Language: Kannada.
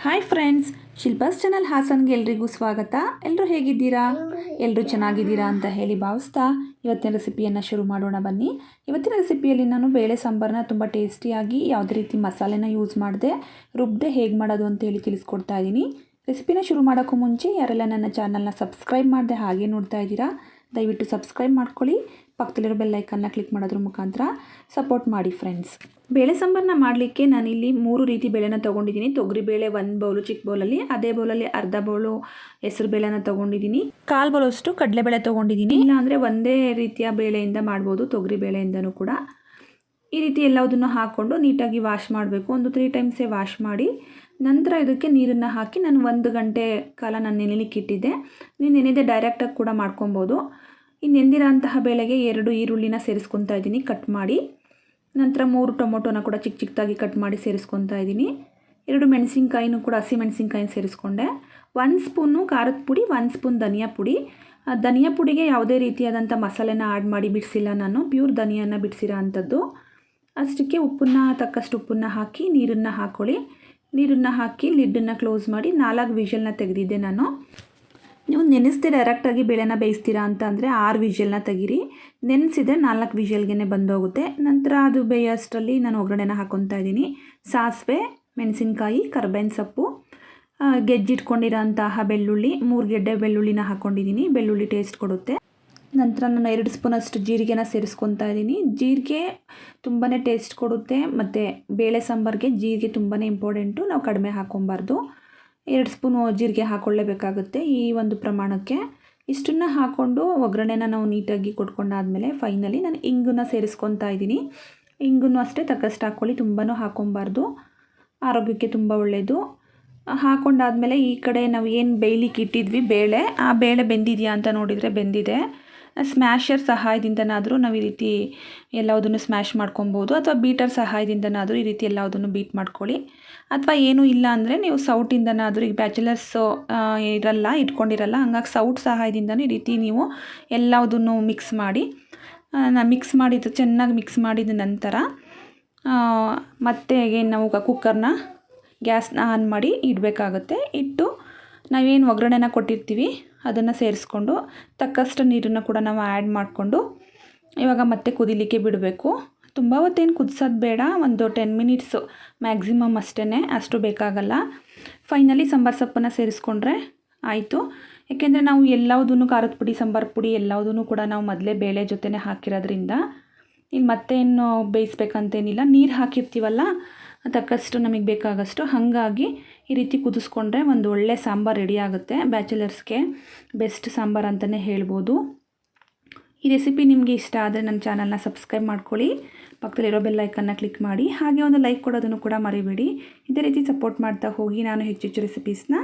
ಹಾಯ್ ಫ್ರೆಂಡ್ಸ್, ಶಿಲ್ಪಾಸ್ ಚಾನಲ್ ಹಾಸನ್ಗೆ ಎಲ್ರಿಗೂ ಸ್ವಾಗತ. ಎಲ್ಲರೂ ಹೇಗಿದ್ದೀರಾ? ಎಲ್ಲರೂ ಚೆನ್ನಾಗಿದ್ದೀರಾ ಅಂತ ಹೇಳಿ ಭಾವಿಸ್ತಾ ಇವತ್ತಿನ ರೆಸಿಪಿಯನ್ನು ಶುರು ಮಾಡೋಣ ಬನ್ನಿ. ಇವತ್ತಿನ ರೆಸಿಪಿಯಲ್ಲಿ ನಾನು ಬೇಳೆ ಸಾಂಬಾರನ್ನ ತುಂಬ ಟೇಸ್ಟಿಯಾಗಿ ಯಾವುದೇ ರೀತಿ ಮಸಾಲೆನ ಯೂಸ್ ಮಾಡದೆ ರುಬ್ಬದೆ ಹೇಗೆ ಮಾಡೋದು ಅಂತ ಹೇಳಿ ತಿಳಿಸ್ಕೊಡ್ತಾ ಇದ್ದೀನಿ. ರೆಸಿಪಿನ ಶುರು ಮಾಡೋಕ್ಕೂ ಮುಂಚೆ ಯಾರೆಲ್ಲ ನನ್ನ ಚಾನಲ್ನ ಸಬ್ಸ್ಕ್ರೈಬ್ ಮಾಡದೆ ಹಾಗೆ ನೋಡ್ತಾ ಇದ್ದೀರಾ, ದಯವಿಟ್ಟು ಸಬ್ಸ್ಕ್ರೈಬ್ ಮಾಡ್ಕೊಳ್ಳಿ. ಪಕ್ಕದಲ್ಲಿರೋ ಬೆಲ್ ಐಕನ್ನ ಕ್ಲಿಕ್ ಮಾಡೋದ್ರ ಮುಖಾಂತರ ಸಪೋರ್ಟ್ ಮಾಡಿ ಫ್ರೆಂಡ್ಸ್. ಬೇಳೆ ಸಾಂಬಾರನ್ನ ಮಾಡಲಿಕ್ಕೆ ನಾನಿಲ್ಲಿ 3 ರೀತಿ ಬೇಳೆನ ತೊಗೊಂಡಿದ್ದೀನಿ. ತೊಗರಿಬೇಳೆ 1 ಬೌಲು ಚಿಕ್ಕ ಬೌಲಲ್ಲಿ, ಅದೇ ಬೌಲಲ್ಲಿ ಅರ್ಧ ಬೌಲು ಹೆಸರು ಬೇಳೆನ ತೊಗೊಂಡಿದ್ದೀನಿ, 1/4 ಬೌಲಷ್ಟು ಕಡಲೆಬೇಳೆ ತೊಗೊಂಡಿದ್ದೀನಿ. ಇಲ್ಲಾಂದರೆ ಒಂದೇ ರೀತಿಯ ಬೇಳೆಯಿಂದ ಮಾಡ್ಬೋದು, ತೊಗರಿ ಬೇಳೆಯಿಂದನೂ ಕೂಡ. ಈ ರೀತಿ ಎಲ್ಲದನ್ನು ಹಾಕ್ಕೊಂಡು ನೀಟಾಗಿ ವಾಶ್ ಮಾಡಬೇಕು. ಒಂದು 3 ಟೈಮ್ಸೇ ವಾಶ್ ಮಾಡಿ ನಂತರ ಇದಕ್ಕೆ ನೀರನ್ನು ಹಾಕಿ ನಾನು 1 ಗಂಟೆ ಕಾಲ ನಾನು ನೆನೆಲಿಕ್ಕೆ ಇಟ್ಟಿದ್ದೆ. ನೀವು ನೆನೆದೇ ಡೈರೆಕ್ಟಾಗಿ ಕೂಡ ಮಾಡ್ಕೊಬೋದು. ಈ ನೆಂದಿರೋಂತಹ ಬೇಳೆಗೆ 2 ಈರುಳ್ಳಿನ ಸೇರಿಸ್ಕೊತಾ ಇದ್ದೀನಿ ಕಟ್ ಮಾಡಿ. ನಂತರ 3 ಟೊಮೊಟೊನ ಕೂಡ ಚಿಕ್ಕ ಚಿಕ್ಕದಾಗಿ ಕಟ್ ಮಾಡಿ ಸೇರಿಸ್ಕೊತಾ ಇದ್ದೀನಿ. 2 ಮೆಣಸಿನ್ಕಾಯಿನೂ ಕೂಡ ಹಸಿ ಮೆಣಸಿನ್ಕಾಯಿನ ಸೇರಿಸ್ಕೊಂಡೆ. 1 ಸ್ಪೂನು ಖಾರದ ಪುಡಿ, 1 ಸ್ಪೂನ್ ಧನಿಯಾ ಪುಡಿ. ಧನಿಯಾ ಪುಡಿಗೆ ಯಾವುದೇ ರೀತಿಯಾದಂಥ ಮಸಾಲೆನ ಆ್ಯಡ್ ಮಾಡಿ ಬಿಡಿಸಿಲ್ಲ ನಾನು, ಪ್ಯೂರ್ ಧನಿಯನ್ನು ಬಿಡಿಸಿರೋ ಅಂಥದ್ದು. ಅಷ್ಟಕ್ಕೆ ತಕ್ಕಷ್ಟು ಉಪ್ಪನ್ನು ಹಾಕಿ ನೀರನ್ನು ಹಾಕ್ಕೊಳ್ಳಿ. ನೀರನ್ನು ಹಾಕಿ ಲಿಡ್ಡನ್ನು ಕ್ಲೋಸ್ ಮಾಡಿ 4 ವಿಷಲ್ನ ತೆಗೆದಿದ್ದೆ ನಾನು. ನೀವು ನೆನೆಸ್ದೆ ಡೈರೆಕ್ಟಾಗಿ ಬೇಳೆನ ಬೇಯಿಸ್ತೀರಾ ಅಂತ ಅಂದರೆ 6 ವಿಷಲ್ನ ತೆಗೀರಿ. ನೆನೆಸಿದ್ರೆ 4 ವಿಷಲ್ಗೆ ಬಂದೋಗುತ್ತೆ. ನಂತರ ಅದು ಬೇಯೋಷ್ಟರಲ್ಲಿ ನಾನು ಒಗ್ಗರಣೆನ ಹಾಕ್ಕೊತಾ ಇದ್ದೀನಿ. ಸಾಸಿವೆ, ಮೆಣಸಿನ್ಕಾಯಿ, ಕರ್ಬೇವಿನ ಸೊಪ್ಪು, ಗೆಜ್ಜಿಟ್ಕೊಂಡಿರೋಂತಹ ಬೆಳ್ಳುಳ್ಳಿ, 3 ಗೆಡ್ಡೆ ಬೆಳ್ಳುಳ್ಳಿನ ಹಾಕ್ಕೊಂಡಿದ್ದೀನಿ. ಬೆಳ್ಳುಳ್ಳಿ ಟೇಸ್ಟ್ ಕೊಡುತ್ತೆ. ನಂತರ ನಾನು 2 ಸ್ಪೂನಷ್ಟು ಜೀರಿಗೆನ ಸೇರಿಸ್ಕೊತಾ ಇದ್ದೀನಿ. ಜೀರಿಗೆ ತುಂಬಾ ಟೇಸ್ಟ್ ಕೊಡುತ್ತೆ ಮತ್ತು ಬೇಳೆ ಸಾಂಬಾರಿಗೆ ಜೀರಿಗೆ ತುಂಬಾ ಇಂಪಾರ್ಟೆಂಟು, ನಾವು ಕಡಿಮೆ ಹಾಕ್ಕೊಬಾರ್ದು. 2 ಸ್ಪೂನು ಜೀರಿಗೆ ಹಾಕ್ಕೊಳ್ಳೇಬೇಕಾಗುತ್ತೆ ಈ ಒಂದು ಪ್ರಮಾಣಕ್ಕೆ. ಇಷ್ಟನ್ನು ಹಾಕ್ಕೊಂಡು ಒಗ್ಗರಣೆನ ನಾವು ನೀಟಾಗಿ ಕೊಟ್ಕೊಂಡಾದಮೇಲೆ ಫೈನಲಿ ನಾನು ಇಂಗನ್ನು ಸೇರಿಸ್ಕೊತಾ ಇದ್ದೀನಿ. ಇಂಗನ್ನು ಅಷ್ಟೇ ತಕ್ಕಷ್ಟು ಹಾಕ್ಕೊಳ್ಳಿ, ತುಂಬಾ ಹಾಕ್ಕೊಬಾರ್ದು, ಆರೋಗ್ಯಕ್ಕೆ ತುಂಬ ಒಳ್ಳೆಯದು. ಹಾಕ್ಕೊಂಡಾದಮೇಲೆ ಈ ಕಡೆ ನಾವು ಏನು ಬೇಯಲಿಕ್ಕೆ ಇಟ್ಟಿದ್ವಿ ಬೇಳೆ, ಆ ಬೇಳೆ ಬೆಂದಿದೆಯಾ ಅಂತ ನೋಡಿದರೆ ಬೆಂದಿದೆ. ಸ್ಮ್ಯಾಶರ್ ಸಹಾಯದಿಂದನಾದರೂ ನಾವು ಈ ರೀತಿ ಎಲ್ಲದನ್ನು ಸ್ಮ್ಯಾಶ್ ಮಾಡ್ಕೊಬೋದು, ಅಥವಾ ಬೀಟರ್ ಸಹಾಯದಿಂದನಾದರೂ ಈ ರೀತಿ ಎಲ್ಲದನ್ನು ಬೀಟ್ ಮಾಡ್ಕೊಳ್ಳಿ. ಅಥವಾ ಏನೂ ಇಲ್ಲ ಅಂದರೆ ನೀವು ಸೌಟಿಂದನಾದರೂ, ಈಗ ಬ್ಯಾಚುಲರ್ಸು ಇಟ್ಕೊಂಡಿರಲ್ಲ, ಹಂಗಾಗಿ ಸೌಟ್ ಸಹಾಯದಿಂದನೂ ಈ ರೀತಿ ನೀವು ಎಲ್ಲದನ್ನು ಮಿಕ್ಸ್ ಮಾಡಿ ಚೆನ್ನಾಗಿ ಮಿಕ್ಸ್ ಮಾಡಿದ ನಂತರ ಮತ್ತೆ ನಾವು ಕುಕ್ಕರ್ನ ಗ್ಯಾಸ್ನ ಆನ್ ಮಾಡಿ ಇಡಬೇಕಾಗುತ್ತೆ. ಇಟ್ಟು ನಾವೇನು ಒಗ್ಗರಣೆನ ಕೊಟ್ಟಿರ್ತೀವಿ ಅದನ್ನು ಸೇರಿಸ್ಕೊಂಡು ತಕ್ಕಷ್ಟು ನೀರನ್ನು ಕೂಡ ನಾವು ಆ್ಯಡ್ ಮಾಡಿಕೊಂಡು ಇವಾಗ ಮತ್ತೆ ಕುದಿಲಿಕ್ಕೆ ಬಿಡಬೇಕು. ತುಂಬ ಹೊತ್ತೇನು ಕುದಿಸೋದು ಬೇಡ, ಒಂದು 10 ಮಿನಿಟ್ಸು ಮ್ಯಾಕ್ಸಿಮಮ್ ಅಷ್ಟೇ, ಅಷ್ಟು ಬೇಕಾಗಲ್ಲ. ಫೈನಲಿ ಸಾಂಬಾರು ಸೊಪ್ಪನ್ನು ಸೇರಿಸ್ಕೊಂಡ್ರೆ ಆಯಿತು. ಏಕೆಂದರೆ ನಾವು ಎಲ್ಲದನ್ನು ಖಾರದ ಪುಡಿ, ಸಾಂಬಾರು ಪುಡಿ ಎಲ್ಲದನ್ನು ಕೂಡ ನಾವು ಮೊದಲೇ ಬೇಳೆ ಜೊತೆನೇ ಹಾಕಿರೋದ್ರಿಂದ ಇಲ್ಲಿ ಮತ್ತೇನು ಬೇಯಿಸ್ಬೇಕಂತೇನಿಲ್ಲ. ನೀರು ಹಾಕಿರ್ತೀವಲ್ಲ ತಕ್ಕಷ್ಟು ನಮಗೆ ಬೇಕಾಗಷ್ಟು, ಹಾಗಾಗಿ ಈ ರೀತಿ ಕುದಿಸ್ಕೊಂಡ್ರೆ ಒಂದು ಒಳ್ಳೆ ಸಾಂಬಾರು ರೆಡಿ ಆಗುತ್ತೆ. ಬ್ಯಾಚುಲರ್ಸ್ಗೆ ಬೆಸ್ಟ್ ಸಾಂಬಾರು ಅಂತಲೇ ಹೇಳ್ಬೋದು. ಈ ರೆಸಿಪಿ ನಿಮಗೆ ಇಷ್ಟ ಆದರೆ ನನ್ನ ಚಾನಲ್ನ ಸಬ್ಸ್ಕ್ರೈಬ್ ಮಾಡ್ಕೊಳ್ಳಿ, ಪಕ್ಕದಲ್ಲಿರೋ ಬೆಲ್ ಐಕನ್ನ ಕ್ಲಿಕ್ ಮಾಡಿ, ಹಾಗೆ ಒಂದು ಲೈಕ್ ಕೊಡೋದನ್ನು ಕೂಡ ಮರಿಬೇಡಿ. ಇದೇ ರೀತಿ ಸಪೋರ್ಟ್ ಮಾಡ್ತಾ ಹೋಗಿ ನಾನು ಹೆಚ್ಚು ರೆಸಿಪೀಸ್ನ